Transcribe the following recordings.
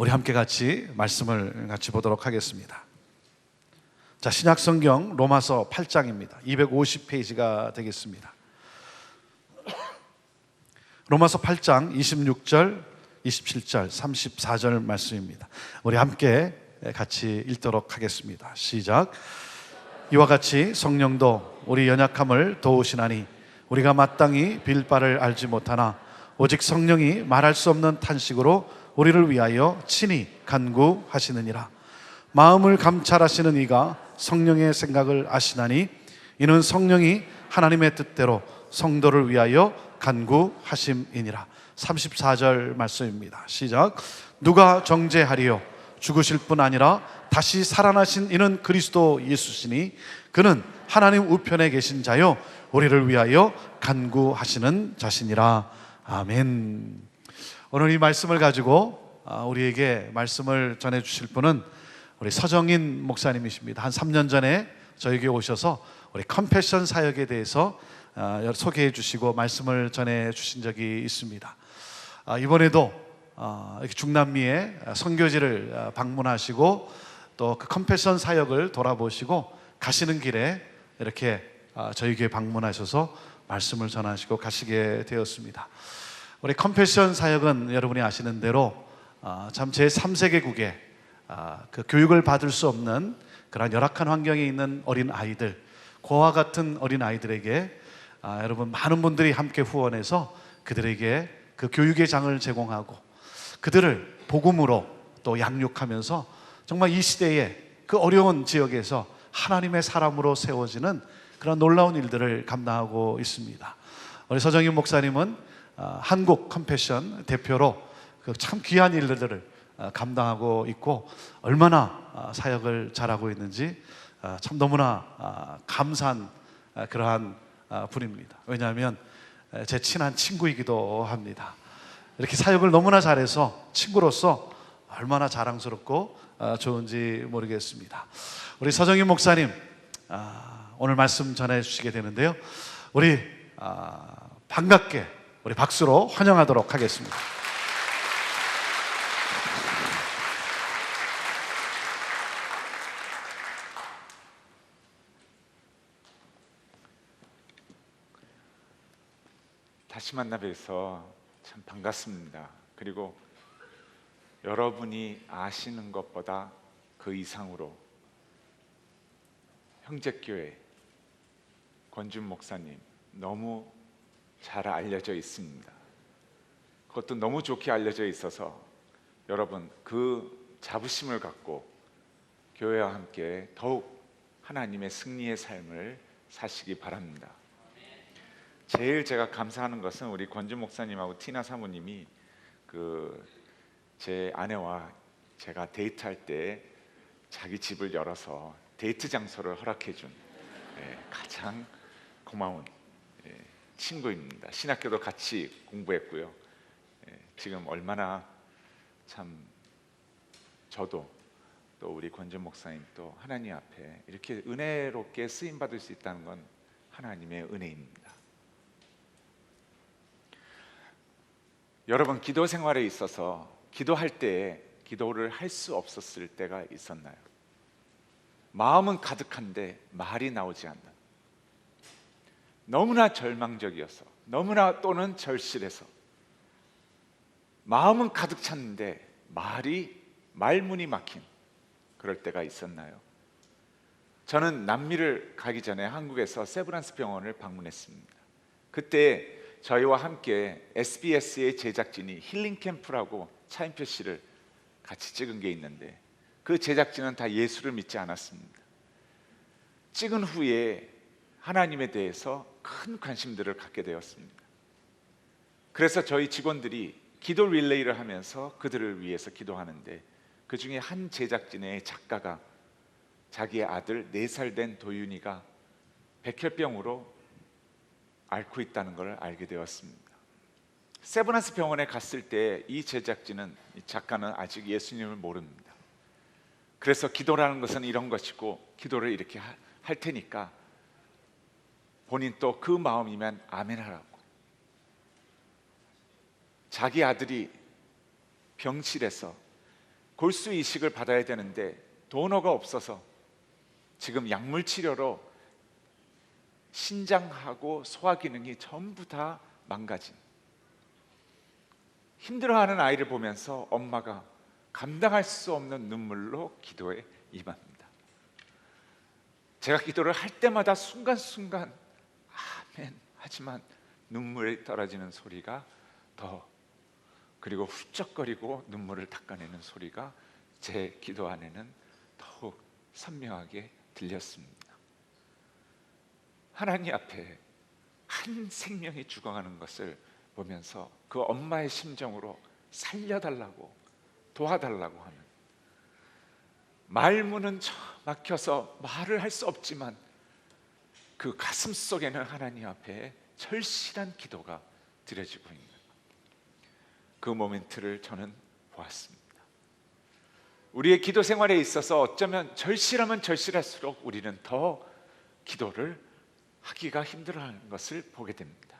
우리 함께 같이 말씀을 같이 보도록 하겠습니다. 자, 신약 성경 로마서 8장입니다. 250페이지가 되겠습니다. 로마서 8장 26절, 27절, 34절 말씀입니다. 우리 함께 같이 읽도록 하겠습니다. 시작. 이와 같이 성령도 우리 연약함을 도우시나니 우리가 마땅히 빌 바를 알지 못하나 오직 성령이 말할 수 없는 탄식으로 우리를 위하여 친히 간구하시느니라. 마음을 감찰하시는 이가 성령의 생각을 아시나니 이는 성령이 하나님의 뜻대로 성도를 위하여 간구하심이니라. 34절 말씀입니다. 시작. 누가 정죄하리요? 죽으실 뿐 아니라 다시 살아나신 이는 그리스도 예수시니 그는 하나님 우편에 계신 자요 우리를 위하여 간구하시는 자시니라. 아멘. 오늘 이 말씀을 가지고 우리에게 말씀을 전해 주실 분은 우리 서정인 목사님이십니다. 한 3년 전에 저에게 오셔서 우리 컴패션 사역에 대해서 소개해 주시고 말씀을 전해 주신 적이 있습니다. 이번에도 이렇게 중남미의 선교지를 방문하시고 또 그 컴패션 사역을 돌아보시고 가시는 길에 이렇게 저희 교회 방문하셔서 말씀을 전하시고 가시게 되었습니다. 우리 컴패션 사역은 여러분이 아시는 대로 참 제3세계국에 그 교육을 받을 수 없는 그런 열악한 환경에 있는 어린 아이들, 고아 같은 어린 아이들에게 여러분 많은 분들이 함께 후원해서 그들에게 그 교육의 장을 제공하고 그들을 복음으로 또 양육하면서 정말 이 시대에 그 어려운 지역에서 하나님의 사람으로 세워지는 그런 놀라운 일들을 감당하고 있습니다. 우리 서정인 목사님은 한국 컴패션 대표로 그 참 귀한 일들을 감당하고 있고 얼마나 사역을 잘하고 있는지 참 너무나 감사한 그러한 분입니다. 왜냐하면 제 친한 친구이기도 합니다. 이렇게 사역을 너무나 잘해서 친구로서 얼마나 자랑스럽고 좋은지 모르겠습니다. 우리 서정인 목사님 오늘 말씀 전해 주시게 되는데요, 우리 반갑게 우리 박수로 환영하도록 하겠습니다. 다시 만나 뵈서 참 반갑습니다. 그리고 여러분이 아시는 것보다 그 이상으로 형제교회 권준 목사님 너무 잘 알려져 있습니다. 그것도 너무 좋게 알려져 있어서 여러분 그 자부심을 갖고 교회와 함께 더욱 하나님의 승리의 삶을 사시기 바랍니다. 제일 제가 감사하는 것은 우리 권준 목사님하고 티나 사모님이 제 아내와 제가 데이트할 때 자기 집을 열어서 데이트 장소를 허락해 준 가장 고마운 친구입니다. 신학교도 같이 공부했고요. 지금 얼마나 참 저도 또 우리 권준 목사님 또 하나님 앞에 이렇게 은혜롭게 쓰임 받을 수 있다는 건 하나님의 은혜입니다. 여러분 기도 생활에 있어서 기도할 때 기도를 할 수 없었을 때가 있었나요? 마음은 가득한데 말이 나오지 않는, 너무나 절망적이어서, 너무나 또는 절실해서 마음은 가득 찼는데 말문이 막힌 그럴 때가 있었나요? 저는 남미를 가기 전에 한국에서 세브란스 병원을 방문했습니다. 그때 저희와 함께 SBS의 제작진이 힐링 캠프라고 차인표 씨를 같이 찍은 게 있는데 그 제작진은 다 예수를 믿지 않았습니다. 찍은 후에 하나님에 대해서 큰 관심들을 갖게 되었습니다. 그래서 저희 직원들이 기도 릴레이를 하면서 그들을 위해서 기도하는데 그 중에 한 제작진의 작가가 자기의 아들 4살 된 도윤이가 백혈병으로 앓고 있다는 걸 알게 되었습니다. 세브란스 병원에 갔을 때 이 제작진은, 이 작가는 아직 예수님을 모릅니다. 그래서 기도라는 것은 이런 것이고 기도를 이렇게 할 테니까 본인 또 그 마음이면 아멘 하라고. 자기 아들이 병실에서 골수 이식을 받아야 되는데 도너가 없어서 지금 약물 치료로 신장하고 소화 기능이 전부 다 망가진, 힘들어하는 아이를 보면서 엄마가 감당할 수 없는 눈물로 기도에 임합니다. 제가 기도를 할 때마다 순간순간 아멘 하지만 눈물이 떨어지는 소리가 더, 그리고 훌쩍거리고 눈물을 닦아내는 소리가 제 기도 안에는 더욱 선명하게 들렸습니다. 하나님 앞에 한 생명이 죽어가는 것을 보면서 그 엄마의 심정으로 살려달라고, 도와달라고 하는, 말문은 막혀서 말을 할 수 없지만 그 가슴 속에는 하나님 앞에 절실한 기도가 드려지고 있는 그 모멘트를 저는 보았습니다. 우리의 기도 생활에 있어서 어쩌면 절실하면 절실할수록 우리는 더 기도를 하기가 힘들어하는 것을 보게 됩니다.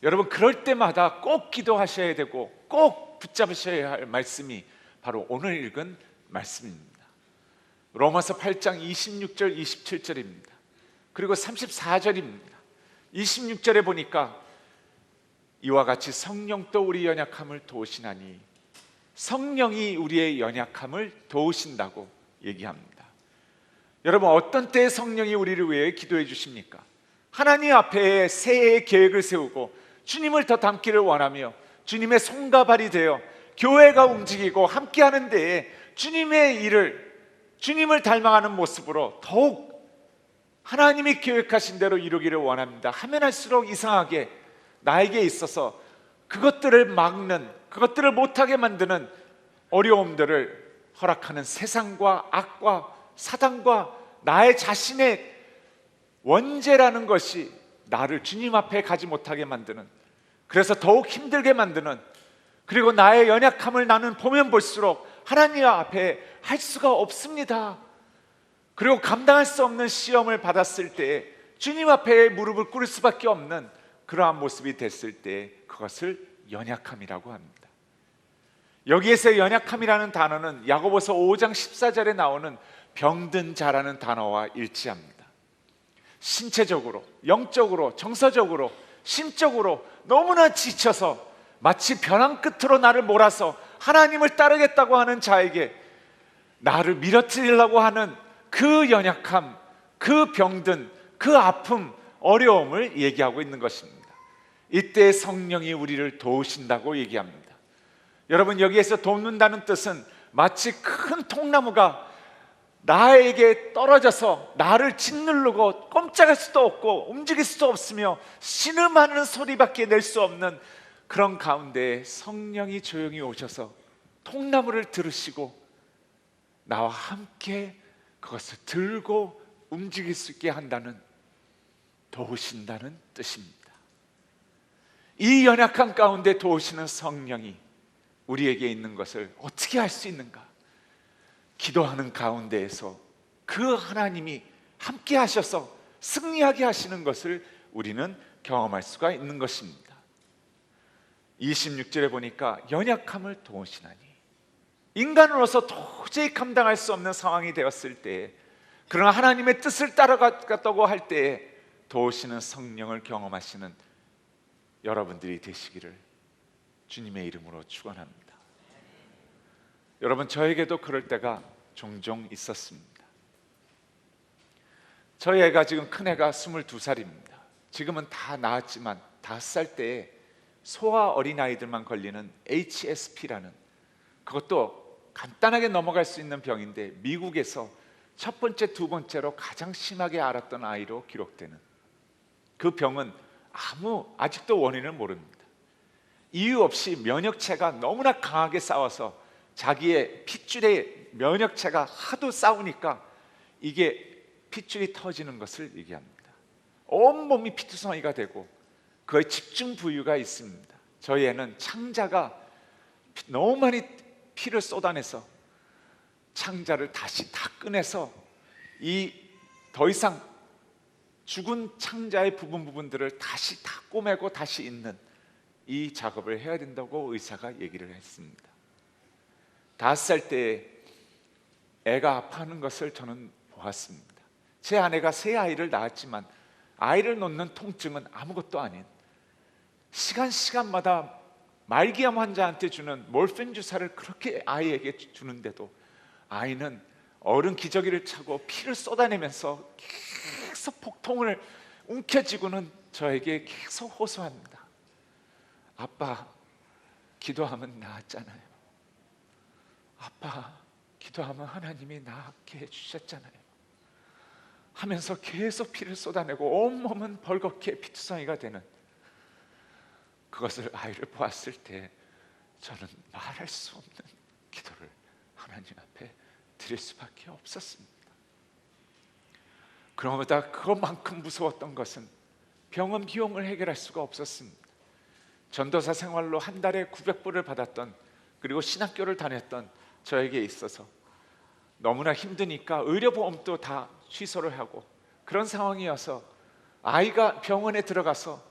여러분, 그럴 때마다 꼭 기도하셔야 되고 꼭 붙잡으셔야 할 말씀이 바로 오늘 읽은 말씀입니다. 로마서 8장 26절 27절입니다. 그리고 34절입니다. 26절에 보니까 이와 같이 성령도 우리 연약함을 도우시나니, 성령이 우리의 연약함을 도우신다고 얘기합니다. 여러분, 어떤 때에 성령이 우리를 위해 기도해 주십니까? 하나님 앞에 새해의 계획을 세우고 주님을 더 닮기를 원하며 주님의 손과 발이 되어 교회가 움직이고 함께하는 데에 주님의 일을, 주님을 닮아가는 모습으로 더욱 하나님이 계획하신 대로 이루기를 원합니다 하면 할수록 이상하게 나에게 있어서 그것들을 막는, 그것들을 못하게 만드는 어려움들을 허락하는 세상과 악과 사단과 나의 자신의 원죄라는 것이 나를 주님 앞에 가지 못하게 만드는, 그래서 더욱 힘들게 만드는, 그리고 나의 연약함을 나는 보면 볼수록 하나님 앞에 할 수가 없습니다. 그리고 감당할 수 없는 시험을 받았을 때 주님 앞에 무릎을 꿇을 수밖에 없는 그러한 모습이 됐을 때 그것을 연약함이라고 합니다. 여기에서 연약함이라는 단어는 야고보서 5장 14절에 나오는 병든 자라는 단어와 일치합니다. 신체적으로, 영적으로, 정서적으로, 심적으로 너무나 지쳐서 마치 벼랑 끝으로 나를 몰아서 하나님을 따르겠다고 하는 자에게 나를 밀어뜨리려고 하는 그 연약함, 그 병든, 그 아픔, 어려움을 얘기하고 있는 것입니다. 이때 성령이 우리를 도우신다고 얘기합니다. 여러분, 여기에서 돕는다는 뜻은 마치 큰 통나무가 나에게 떨어져서 나를 짓누르고 꼼짝할 수도 없고 움직일 수도 없으며 신음하는 소리밖에 낼 수 없는 그런 가운데 성령이 조용히 오셔서 통나무를 들으시고 나와 함께 그것을 들고 움직일 수 있게 한다는, 도우신다는 뜻입니다. 이 연약한 가운데 도우시는 성령이 우리에게 있는 것을 어떻게 할 수 있는가? 기도하는 가운데에서 그 하나님이 함께 하셔서 승리하게 하시는 것을 우리는 경험할 수가 있는 것입니다. 26절에 보니까 연약함을 도우시나니, 인간으로서 도저히 감당할 수 없는 상황이 되었을 때, 그러나 하나님의 뜻을 따라갔다고 할 때에 도우시는 성령을 경험하시는 여러분들이 되시기를 주님의 이름으로 축원합니다. 여러분, 저에게도 그럴 때가 종종 있었습니다. 저희 애가 지금, 큰애가 22살입니다 지금은 다 나았지만 5살 때에 소아 어린아이들만 걸리는 HSP라는, 그것도 간단하게 넘어갈 수 있는 병인데 미국에서 첫 번째, 두 번째로 가장 심하게 앓았던 아이로 기록되는 그 병은 아직도 원인을 모릅니다. 이유 없이 면역체가 너무나 강하게 싸워서 자기의 핏줄의 면역체가 하도 싸우니까 이게 핏줄이 터지는 것을 얘기합니다. 온몸이 피투성이가 되고 그의 집중 부위가 있습니다. 저희 애는 창자가 너무 많이 피를 쏟아내서 창자를 다시 다 꺼내서 이 더 이상 죽은 창자의 부분들을 다시 다 꼬매고 다시 잇는 이 작업을 해야 된다고 의사가 얘기를 했습니다. 5살 때 애가 아파하는 것을 저는 보았습니다. 제 아내가 새 아이를 낳았지만 아이를 놓는 통증은 아무것도 아닌, 시간마다 말기암 환자한테 주는 몰핀 주사를 그렇게 아이에게 주는데도 아이는 어른 기저귀를 차고 피를 쏟아내면서 계속 폭통을 움켜쥐고는 저에게 계속 호소합니다. 아빠, 기도하면 나았잖아요. 아빠, 기도하면 하나님이 낫게 해주셨잖아요. 하면서 계속 피를 쏟아내고 온몸은 벌겋게 피투성이가 되는 그것을 아이를 보았을 때 저는 말할 수 없는 기도를 하나님 앞에 드릴 수밖에 없었습니다. 그러다 그것만큼 무서웠던 것은 병원 비용을 해결할 수가 없었습니다. 전도사 생활로 한 달에 900불을 받았던, 그리고 신학교를 다녔던 저에게 있어서 너무나 힘드니까 의료보험도 다 취소를 하고 그런 상황이어서 아이가 병원에 들어가서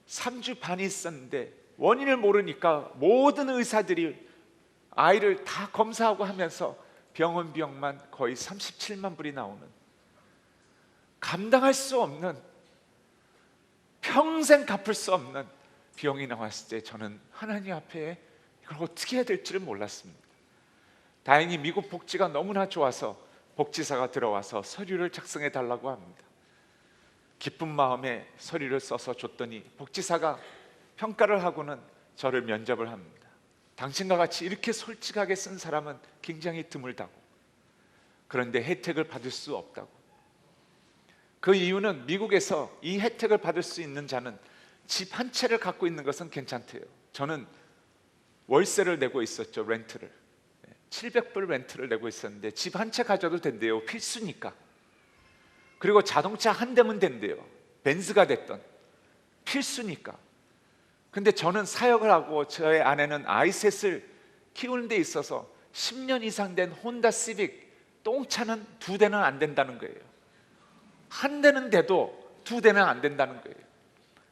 3주 반이 있었는데 원인을 모르니까 모든 의사들이 아이를 다 검사하고 하면서 병원 비용만 거의 37만 불이 나오는, 감당할 수 없는, 평생 갚을 수 없는 비용이 나왔을 때 저는 하나님 앞에 이걸 어떻게 해야 될지를 몰랐습니다. 다행히 미국 복지가 너무나 좋아서 복지사가 들어와서 서류를 작성해 달라고 합니다. 기쁜 마음에 서류를 써서 줬더니 복지사가 평가를 하고는 저를 면접을 합니다. 당신과 같이 이렇게 솔직하게 쓴 사람은 굉장히 드물다고, 그런데 혜택을 받을 수 없다고. 그 이유는 미국에서 이 혜택을 받을 수 있는 자는 집 한 채를 갖고 있는 것은 괜찮대요. 저는 월세를 내고 있었죠. 렌트를 700불 렌트를 내고 있었는데 집 한 채 가져도 된대요. 필수니까. 그리고 자동차 한 대면 된대요. 벤츠가 됐던, 필수니까. 근데 저는 사역을 하고 저의 아내는 아이셋을 키우는 데 있어서 10년 이상 된 혼다 시빅 똥차는 2대는 안 된다는 거예요. 한 대는 돼도 2대는 안 된다는 거예요.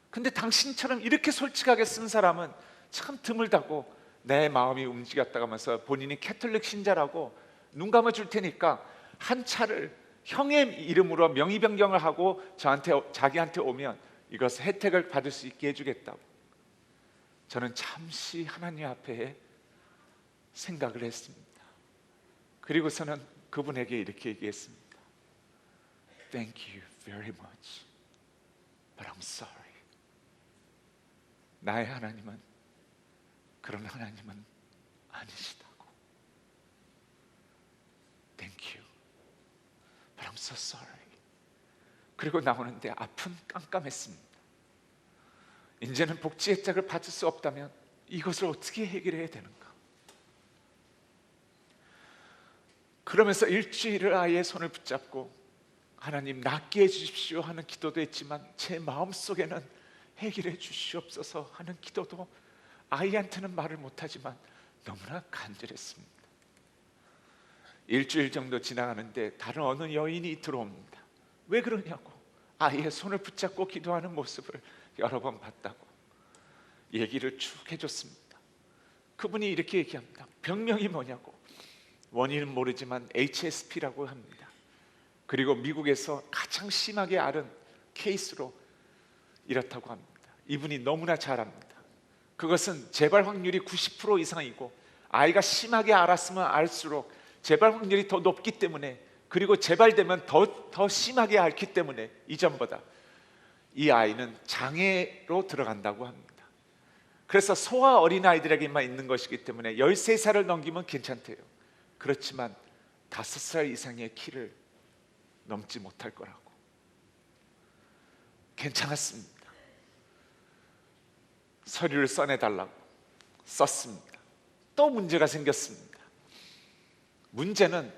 근데 당신처럼 이렇게 솔직하게 쓴 사람은 참 드물다고 내 마음이 움직였다면서 본인이 캐톨릭 신자라고 눈 감아줄 테니까 한 차를 형의 이름으로 명의 변경을 하고 자기한테 오면 이것을 혜택을 받을 수 있게 해주겠다고. 저는 잠시 하나님 앞에 생각을 했습니다. 그리고서는 그분에게 이렇게 얘기했습니다. Thank you very much, but I'm sorry. 나의 하나님은 그런 하나님은 아니시다고. Thank you, but I'm so sorry. 그리고 나오는데 앞은 깜깜했습니다. 이제는 복지 혜택을 받을 수 없다면 이것을 어떻게 해결해야 되는가? 그러면서 일주일을 아이의 손을 붙잡고 하나님 낫게 해주십시오 하는 기도도 했지만 제 마음속에는 해결해 주시옵소서 하는 기도도 아이한테는 말을 못하지만 너무나 간절했습니다. 일주일 정도 지나가는데 다른 어느 여인이 들어옵니다. 왜 그러냐고, 아이의 손을 붙잡고 기도하는 모습을 여러 번 봤다고 얘기를 쭉 해줬습니다. 그분이 이렇게 얘기합니다. 병명이 뭐냐고, 원인은 모르지만 HSP라고 합니다. 그리고 미국에서 가장 심하게 앓은 케이스로 이렇다고 합니다. 이분이 너무나 잘 압니다. 그것은 재발 확률이 90% 이상이고 아이가 심하게 앓았으면 앓을수록 재발 확률이 더 높기 때문에, 그리고 재발되면 더 심하게 앓기 때문에 이전보다 이 아이는 장애로 들어간다고 합니다. 그래서 소아 어린아이들에게만 있는 것이기 때문에 13살을 넘기면 괜찮대요. 그렇지만 5살 이상의 키를 넘지 못할 거라고. 괜찮았습니다. 서류를 써내달라고 썼습니다. 또 문제가 생겼습니다. 문제는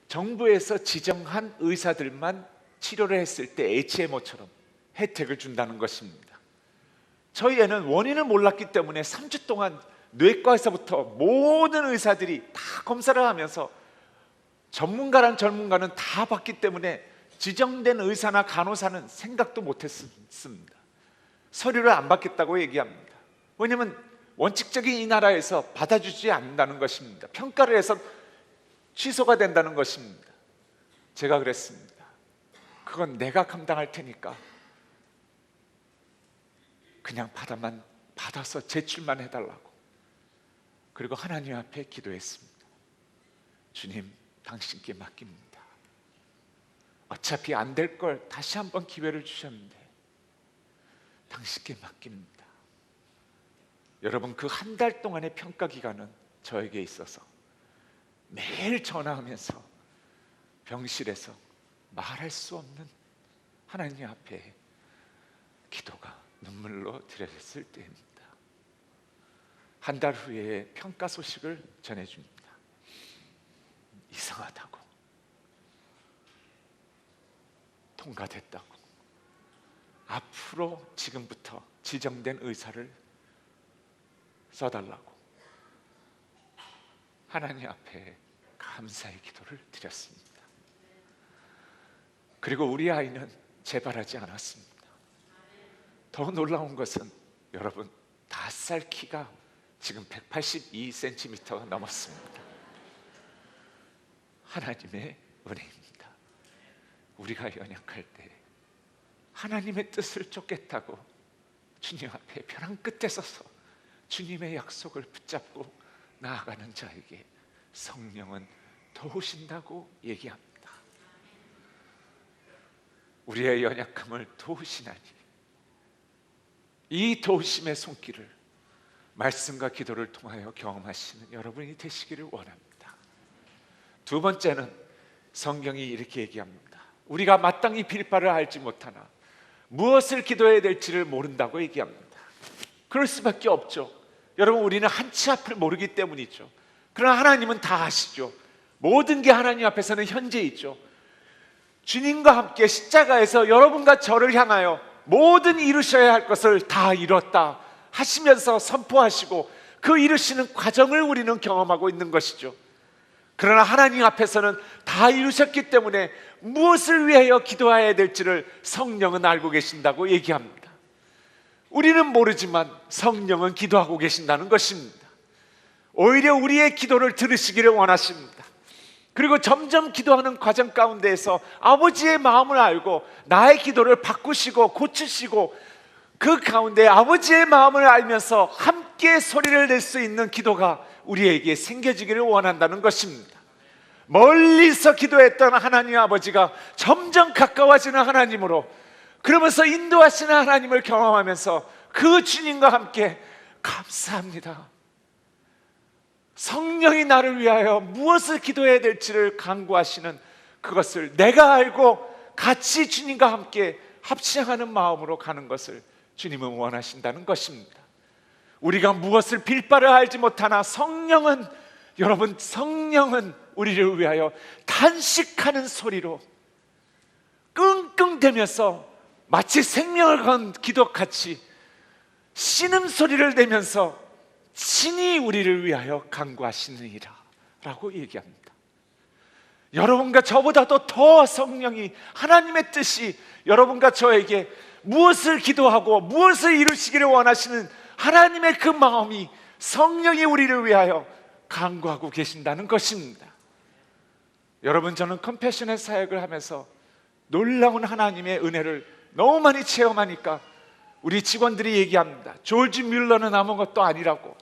정부에서 지정한 의사들만 치료를 했을 때 HMO처럼 혜택을 준다는 것입니다. 저희 애는 원인을 몰랐기 때문에 3주 동안 뇌과에서부터 모든 의사들이 다 검사를 하면서 전문가는 다 봤기 때문에 지정된 의사나 간호사는 생각도 못했습니다. 서류를 안 받겠다고 얘기합니다. 왜냐하면 원칙적인 이 나라에서 받아주지 않는다는 것입니다. 평가를 해서 취소가 된다는 것입니다. 제가 그랬습니다. 그건 내가 감당할 테니까 그냥 받아서 제출만 해달라고. 그리고 하나님 앞에 기도했습니다. 주님, 당신께 맡깁니다. 어차피 안 될 걸 다시 한번 기회를 주셨는데 당신께 맡깁니다. 여러분, 그 한 달 동안의 평가 기간은 저에게 있어서 매일 전화하면서 병실에서 말할 수 없는 하나님 앞에 기도가 눈물로 드려졌을 때입니다. 한 달 후에 평가 소식을 전해줍니다. 이상하다고, 통과됐다고, 앞으로 지금부터 지정된 의사를 써달라고 하나님 앞에 감사의 기도를 드렸습니다. 그리고 우리 아이는 재발하지 않았습니다. 더 놀라운 것은 여러분, 5살 키가 지금 182cm가 넘었습니다. 하나님의 은혜입니다. 우리가 연약할 때 하나님의 뜻을 쫓겠다고 주님 앞에 벼랑 끝에 서서 주님의 약속을 붙잡고 나아가는 자에게 성령은 도우신다고 얘기합니다. 우리의 연약함을 도우시나니 이 도우심의 손길을 말씀과 기도를 통하여 경험하시는 여러분이 되시기를 원합니다. 두 번째는 성경이 이렇게 얘기합니다. 우리가 마땅히 빌 바를 알지 못하나 무엇을 기도해야 될지를 모른다고 얘기합니다. 그럴 수밖에 없죠. 여러분, 우리는 한치 앞을 모르기 때문이죠. 그러나 하나님은 다 아시죠. 모든 게 하나님 앞에서는 현재이죠. 주님과 함께 십자가에서 여러분과 저를 향하여 모든 이루셔야 할 것을 다 이뤘다 하시면서 선포하시고 그 이루시는 과정을 우리는 경험하고 있는 것이죠. 그러나 하나님 앞에서는 다 이루셨기 때문에 무엇을 위하여 기도해야 될지를 성령은 알고 계신다고 얘기합니다. 우리는 모르지만 성령은 기도하고 계신다는 것입니다. 오히려 우리의 기도를 들으시기를 원하십니다. 그리고 점점 기도하는 과정 가운데에서 아버지의 마음을 알고 나의 기도를 바꾸시고 고치시고 그 가운데 아버지의 마음을 알면서 함께 소리를 낼 수 있는 기도가 우리에게 생겨지기를 원한다는 것입니다. 멀리서 기도했던 하나님 아버지가 점점 가까워지는 하나님으로, 그러면서 인도하시는 하나님을 경험하면서 그 주님과 함께 감사합니다. 성령이 나를 위하여 무엇을 기도해야 될지를 간구하시는 그것을 내가 알고 같이 주님과 함께 합심하는 마음으로 가는 것을 주님은 원하신다는 것입니다. 우리가 무엇을 빌 바를 알지 못하나 성령은, 여러분, 성령은 우리를 위하여 탄식하는 소리로 끙끙대면서 마치 생명을 건 기도같이 신음소리를 내면서 친히 우리를 위하여 간구하시느니라 라고 얘기합니다. 여러분과 저보다도 더 성령이, 하나님의 뜻이 여러분과 저에게 무엇을 기도하고 무엇을 이루시기를 원하시는 하나님의 그 마음이, 성령이 우리를 위하여 간구하고 계신다는 것입니다. 여러분, 저는 컴패션의 사역을 하면서 놀라운 하나님의 은혜를 너무 많이 체험하니까 우리 직원들이 얘기합니다. 조지 뮬러는 아무것도 아니라고.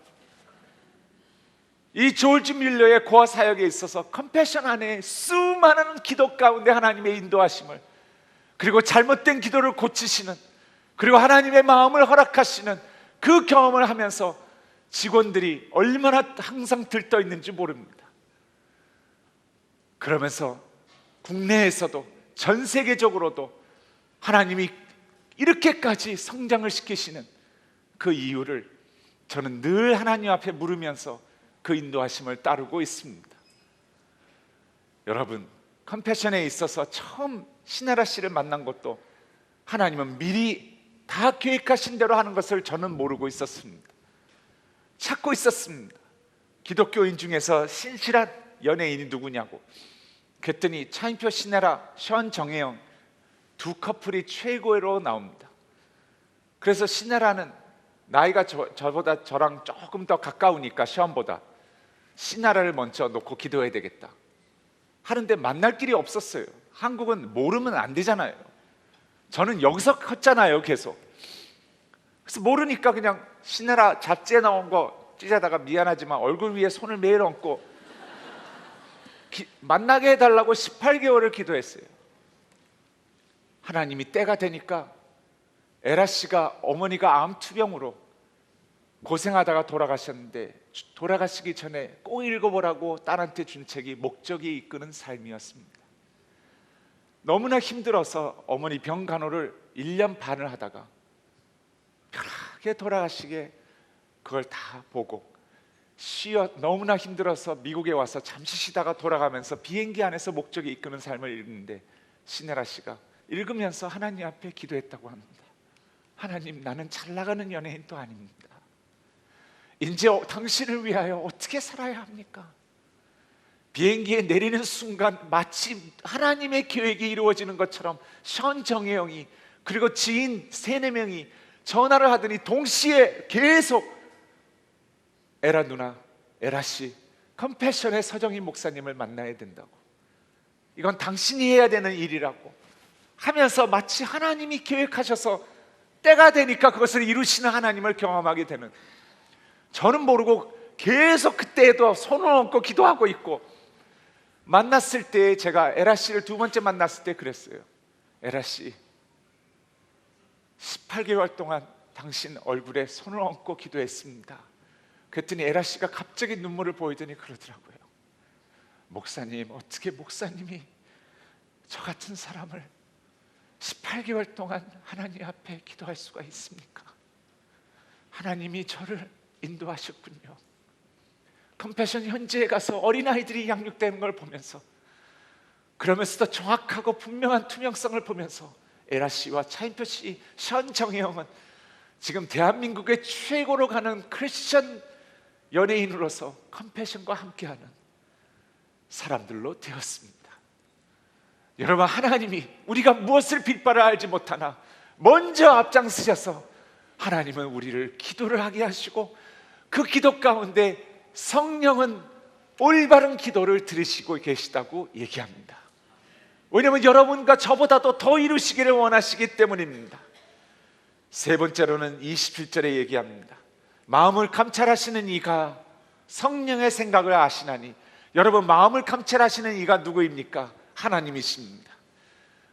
이 조지 뮬러의 고아 사역에 있어서 컴패션 안에 수많은 기도 가운데 하나님의 인도하심을, 그리고 잘못된 기도를 고치시는, 그리고 하나님의 마음을 허락하시는 그 경험을 하면서 직원들이 얼마나 항상 들떠 있는지 모릅니다. 그러면서 국내에서도 전 세계적으로도 하나님이 이렇게까지 성장을 시키시는 그 이유를 저는 늘 하나님 앞에 물으면서 그 인도하심을 따르고 있습니다. 여러분, 컴패션에 있어서 처음 신혜라 씨를 만난 것도 하나님은 미리 다 계획하신 대로 하는 것을 저는 모르고 있었습니다. 찾고 있었습니다. 기독교인 중에서 신실한 연예인이 누구냐고. 그랬더니 차인표, 신혜라, 션 정혜영 두 커플이 최고로 나옵니다. 그래서 신혜라는 나이가 저보다 저랑 조금 더 가까우니까 시험보다 신나라를 먼저 놓고 기도해야 되겠다 하는데 만날 길이 없었어요. 한국은 모르면 안 되잖아요. 저는 여기서 컸잖아요, 계속. 그래서 모르니까 그냥 신나라 잡지에 나온 거 찢어다가 미안하지만 얼굴 위에 손을 매일 얹고 만나게 해달라고 18개월을 기도했어요. 하나님이 때가 되니까 에라 씨가 어머니가 암 투병으로 고생하다가 돌아가셨는데 돌아가시기 전에 꼭 읽어보라고 딸한테 준 책이 목적이 이끄는 삶이었습니다. 너무나 힘들어서 어머니 병 간호를 1년 반을 하다가 편하게 돌아가시게 그걸 다 보고 너무나 힘들어서 미국에 와서 잠시 쉬다가 돌아가면서 비행기 안에서 목적이 이끄는 삶을 읽는데 신혜라 씨가 읽으면서 하나님 앞에 기도했다고 합니다. 하나님, 나는 잘 나가는 연예인도 아닙니다. 이제 당신을 위하여 어떻게 살아야 합니까? 비행기에 내리는 순간 마치 하나님의 계획이 이루어지는 것처럼 션 정혜영이 그리고 지인 3-4명이 전화를 하더니 동시에 계속 에라 누나, 에라 씨, 컴패션의 서정희 목사님을 만나야 된다고, 이건 당신이 해야 되는 일이라고 하면서 마치 하나님이 계획하셔서 때가 되니까 그것을 이루시는 하나님을 경험하게 되는, 저는 모르고 계속 그때에도 손을 얹고 기도하고 있고, 만났을 때 제가 에라 씨를 2번째 만났을 때 그랬어요. 에라 씨, 18개월 동안 당신 얼굴에 손을 얹고 기도했습니다. 그랬더니 에라 씨가 갑자기 눈물을 보이더니 그러더라고요. 목사님, 어떻게 목사님이 저 같은 사람을 18개월 동안 하나님 앞에 기도할 수가 있습니까? 하나님이 저를 인도하셨군요. 컴패션 현지에 가서 어린아이들이 양육되는 걸 보면서, 그러면서도 정확하고 분명한 투명성을 보면서 에라 씨와 차인표 씨, 션 정혜영은 지금 대한민국의 최고로 가는 크리스천 연예인으로서 컴패션과 함께하는 사람들로 되었습니다. 여러분, 하나님이 우리가 무엇을 빌바를 알지 못하나 먼저 앞장서셔서 하나님은 우리를 기도를 하게 하시고, 그 기도 가운데 성령은 올바른 기도를 들으시고 계시다고 얘기합니다. 왜냐하면 여러분과 저보다도 더 이루시기를 원하시기 때문입니다. 3번째로는 27절에 얘기합니다. 마음을 감찰하시는 이가 성령의 생각을 아시나니. 여러분, 마음을 감찰하시는 이가 누구입니까? 하나님이십니다.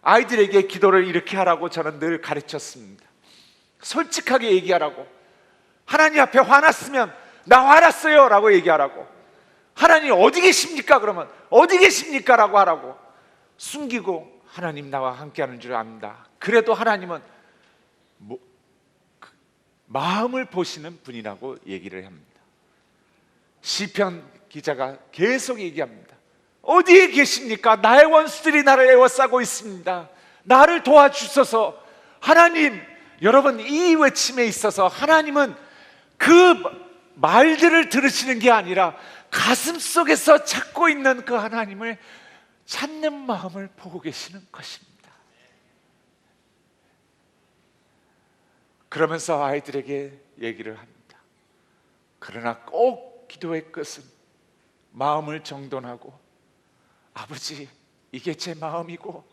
아이들에게 기도를 이렇게 하라고 저는 늘 가르쳤습니다. 솔직하게 얘기하라고. 하나님 앞에 화났으면 나 화났어요 라고 얘기하라고. 하나님 어디 계십니까? 그러면 어디 계십니까? 라고 하라고. 숨기고 하나님 나와 함께하는 줄 압니다. 그래도 하나님은 마음을 보시는 분이라고 얘기를 합니다. 시편 기자가 계속 얘기합니다. 어디에 계십니까? 나의 원수들이 나를 에워싸고 있습니다. 나를 도와주소서. 하나님, 여러분, 이 외침에 있어서 하나님은 그 말들을 들으시는 게 아니라 가슴속에서 찾고 있는 그 하나님을 찾는 마음을 보고 계시는 것입니다. 그러면서 아이들에게 얘기를 합니다. 그러나 꼭 기도의 끝은 마음을 정돈하고, 아버지, 이게 제 마음이고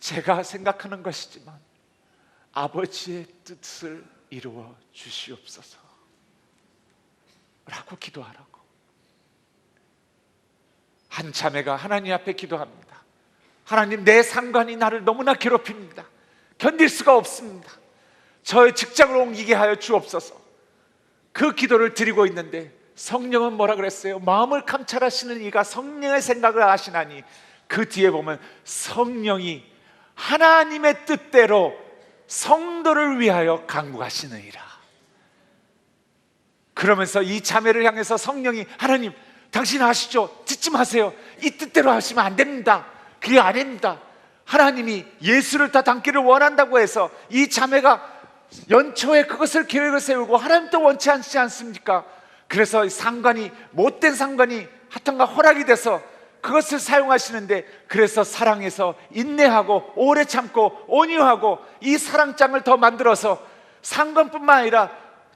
제가 생각하는 것이지만 아버지의 뜻을 이루어 주시옵소서 라고 기도하라고. 한 자매가 하나님 앞에 기도합니다. 하나님, 내 상관이 나를 너무나 괴롭힙니다. 견딜 수가 없습니다. 저의 직장을 옮기게 하여 주옵소서. 그 기도를 드리고 있는데 성령은 뭐라 그랬어요? 마음을 감찰하시는 이가 성령의 생각을 아시나니. 그 뒤에 보면 성령이 하나님의 뜻대로 성도를 위하여 간구하시느니라. 그러면서 이 자매를 향해서 성령이, 하나님, 당신 아시죠? 듣지 마세요. 이 뜻대로 하시면 안 됩니다. 그게 아닙니다. 하나님이 예수를 다 담기를 원한다고 해서 이 자매가 연초에 그것을 계획을 세우고 하나님도 원치 않지 않습니까? 그래서 상관이, 못된 상관이 하여튼가 허락이 돼서 그것을 사용하시는데, 그래서 사랑해서 인내하고 오래 참고 온유하고 이 사랑장을 더 만들어서 상관뿐만 아니라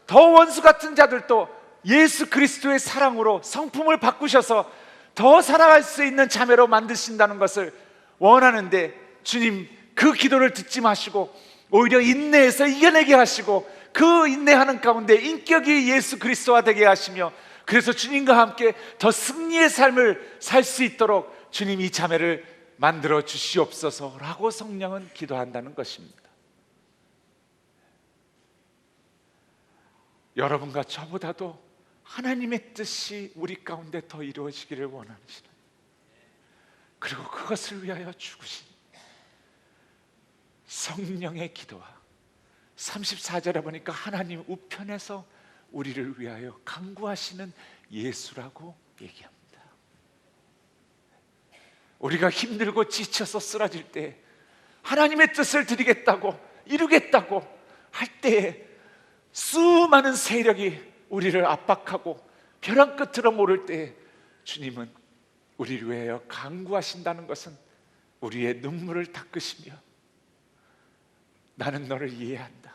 더 원수 같은 자들도 예수 그리스도의 사랑으로 성품을 바꾸셔서 더 살아갈 수 있는 자매로 만드신다는 것을 원하는데, 주님 그 기도를 듣지 마시고 오히려 인내해서 이겨내게 하시고 그 인내하는 가운데 인격이 예수 그리스도화 되게 하시며, 그래서 주님과 함께 더 승리의 삶을 살 수 있도록 주님 이 자매를 만들어 주시옵소서라고 성령은 기도한다는 것입니다. 여러분과 저보다도 하나님의 뜻이 우리 가운데 더 이루어지기를 원하시는, 그리고 그것을 위하여 죽으신 성령의 기도와 34절에 보니까 하나님 우편에서 우리를 위하여 간구하시는 예수라고 얘기합니다. 우리가 힘들고 지쳐서 쓰러질 때 하나님의 뜻을 드리겠다고, 이루겠다고 할 때에 수많은 세력이 우리를 압박하고 벼랑 끝으로 모를 때에 주님은 우리를 위하여 간구하신다는 것은 우리의 눈물을 닦으시며, 나는 너를 이해한다,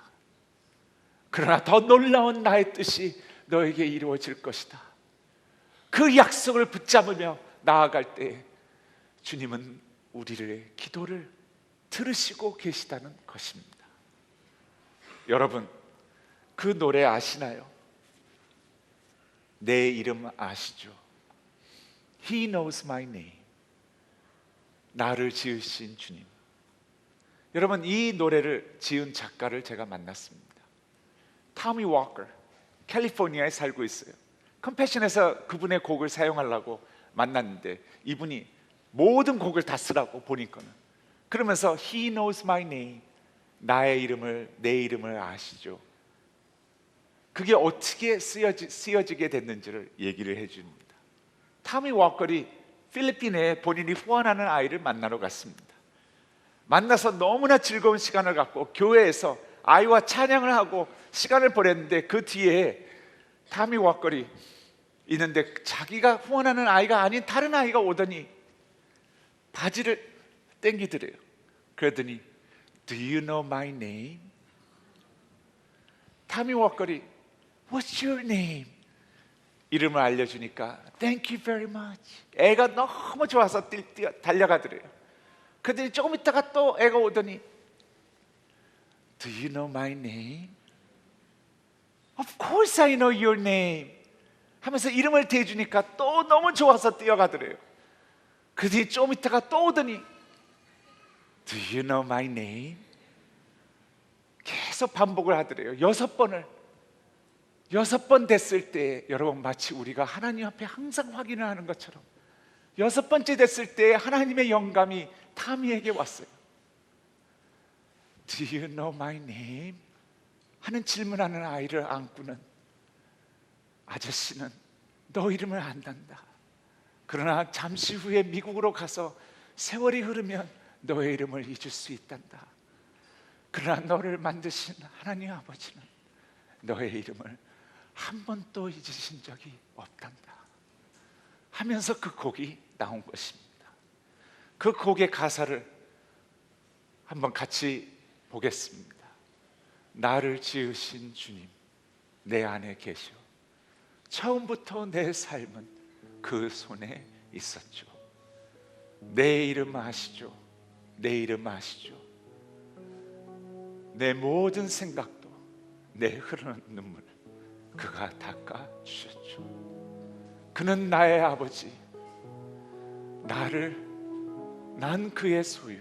그러나 더 놀라운 나의 뜻이 너에게 이루어질 것이다, 그 약속을 붙잡으며 나아갈 때 주님은 우리의 기도를 들으시고 계시다는 것입니다. 여러분, 그 노래 아시나요? 내 이름 아시죠? He knows my name. 나를 지으신 주님. 여러분, 이 노래를 지은 작가를 제가 만났습니다. 타미 워커, 캘리포니아에 살고 있어요. 컴패션에서 그분의 곡을 사용하려고 만났는데 이분이 모든 곡을 다 쓰라고 보니까는, 그러면서 He knows my name, 나의 이름을, 내 이름을 아시죠? 그게 어떻게 쓰여지게 됐는지를 얘기를 해줍니다. 타미 워커리 필리핀에 본인이 후원하는 아이를 만나러 갔습니다. 만나서 너무나 즐거운 시간을 갖고 교회에서 아이와 찬양을 하고 시간을 보냈는데, 그 뒤에 타미 워커리 있는데 자기가 후원하는 아이가 아닌 다른 아이가 오더니 바지를 땡기더래요. 그러더니 Do you know my name? 타미 워커리 What's your name? 이름을 알려주니까 Thank you very much. 애가 너무 좋아서 달려가더래요. 그러더니 조금 있다가 또 애가 오더니 Do you know my name? Of course I know your name. 하면서 이름을 대주니까 또 너무 좋아서 뛰어가더래요. 그러더니 좀 있다가 또 오더니 Do you know my name? 계속 반복을 하더래요. 6번을. 6번 됐을 때 여러분, 마치 우리가 하나님 앞에 항상 확인을 하는 것처럼 6번째 됐을 때 하나님의 영감이 타미에게 왔어요. Do you know my name? 하는 질문하는 아이를 안고는 아저씨는 너 이름을 안단다. 그러나 잠시 후에 미국으로 가서 세월이 흐르면 너의 이름을 잊을 수 있단다. 그러나 너를 만드신 하나님 아버지는 너의 이름을 한 번도 잊으신 적이 없단다 하면서 그 곡이 나온 것입니다. 그 곡의 가사를 한번 같이 보겠습니다. 나를 지으신 주님, 내 안에 계셔. 처음부터 내 삶은 그 손에 있었죠. 내 이름 아시죠? 내 이름 아시죠? 내 모든 생각도, 내 흐르는 눈물 그가 닦아 주셨죠. 그는 나의 아버지, 난 그의 소유.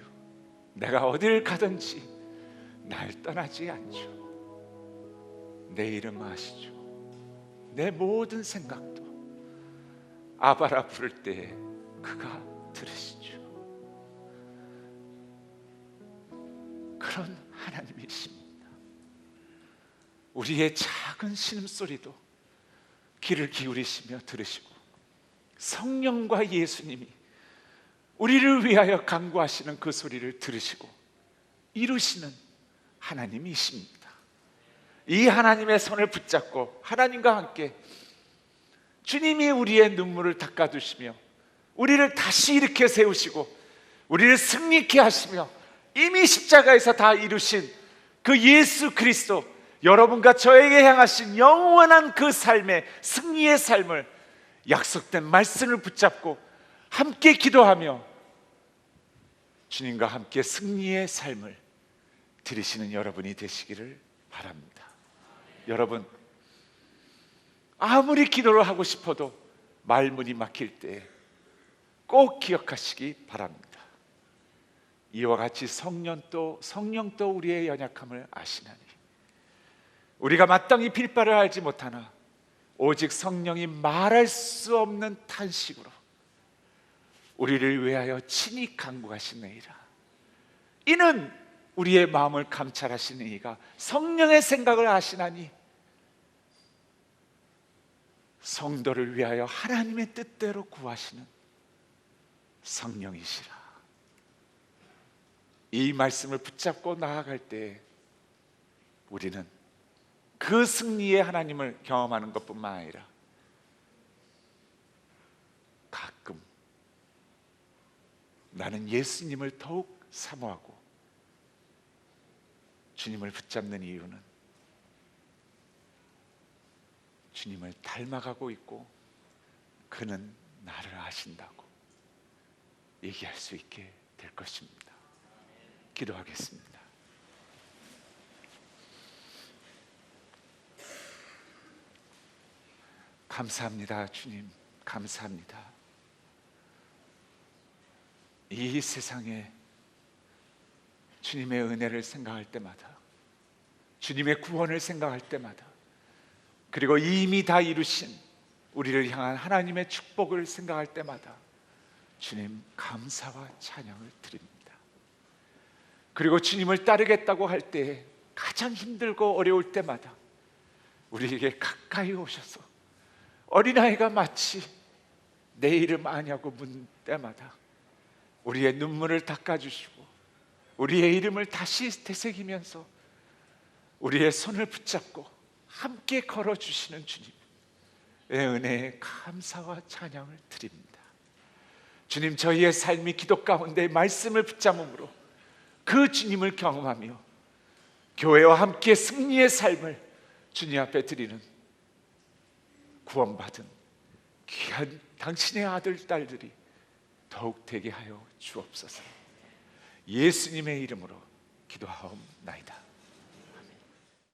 내가 어딜 가든지 날 떠나지 않죠. 내 이름 아시죠? 내 모든 생각도 아바라 부를 때 그가 들으시죠. 그런 하나님이십니다. 우리의 작은 신음소리도 귀를 기울이시며 들으시고, 성령과 예수님이 우리를 위하여 간구하시는 그 소리를 들으시고 이루시는 하나님이십니다. 이 하나님의 손을 붙잡고 하나님과 함께 주님이 우리의 눈물을 닦아주시며 우리를 다시 일으켜 세우시고 우리를 승리케 하시며 이미 십자가에서 다 이루신 그 예수 그리스도, 여러분과 저에게 향하신 영원한 그 삶의 승리의 삶을 약속된 말씀을 붙잡고 함께 기도하며 주님과 함께 승리의 삶을 들으시는 여러분이 되시기를 바랍니다. 여러분, 아무리 기도를 하고 싶어도 말문이 막힐 때 꼭 기억하시기 바랍니다. 이와 같이 성령도 우리의 연약함을 아시나니 우리가 마땅히 빌 바를 알지 못하나 오직 성령이 말할 수 없는 탄식으로 우리를 위하여 친히 간구하시느니라. 이는 우리의 마음을 감찰하시는 이가 성령의 생각을 아시나니 성도를 위하여 하나님의 뜻대로 구하시는 성령이시라. 이 말씀을 붙잡고 나아갈 때 우리는 그 승리의 하나님을 경험하는 것뿐만 아니라 가끔 나는 예수님을 더욱 사모하고 주님을 붙잡는 이유는 주님을 닮아가고 있고 그는 나를 아신다고 얘기할 수 있게 될 것입니다. 기도하겠습니다. 감사합니다. 주님, 감사합니다. 이 세상에 주님의 은혜를 생각할 때마다, 주님의 구원을 생각할 때마다, 그리고 이미 다 이루신 우리를 향한 하나님의 축복을 생각할 때마다 주님 감사와 찬양을 드립니다. 그리고 주님을 따르겠다고 할 때 가장 힘들고 어려울 때마다 우리에게 가까이 오셔서 어린아이가 마치 내 이름 아냐고 묻는 때마다 우리의 눈물을 닦아주시고 우리의 이름을 다시 되새기면서 우리의 손을 붙잡고 함께 걸어주시는 주님의 은혜에 감사와 찬양을 드립니다. 주님, 저희의 삶이 기도 가운데 말씀을 붙잡음으로 그 주님을 경험하며 교회와 함께 승리의 삶을 주님 앞에 드리는 구원받은 귀한 당신의 아들, 딸들이 더욱 되게 하여 주옵소서. 예수님의 이름으로 기도하옵나이다.